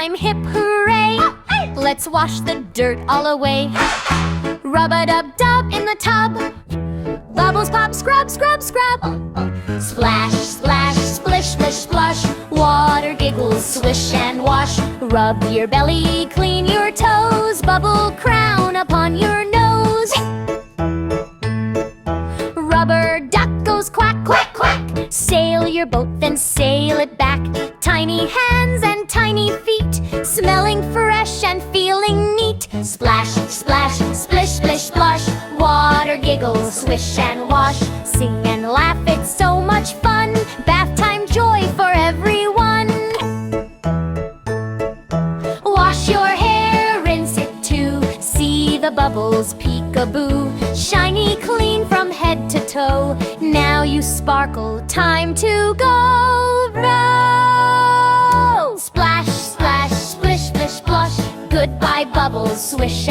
time, hip hooray! Let's wash the dirt all away. Rub-a-dub-dub in the tub. Bubbles pop, scrub, scrub, scrub. Splash, splash, splish, splish, splush. Water giggles, swish and wash. Rub your belly, clean your toes. Bubble crown upon your nose. Rubber duck goes quack, quack, quack. Sail your boat, then sail it back. Tiny hands and tiny feet, smelling fresh and feeling neat. Splash, splash, splish, splish, splush. Water giggles, swish and wash. Sing and laugh, it's so much fun. Bath time joy for everyone. Wash your hair, rinse it too. See the bubbles peek-a-boo. Shiny clean from head to toe. Now you sparkle, time to go row. Splash, splash, splish, splish, splush. Goodbye bubbles, swish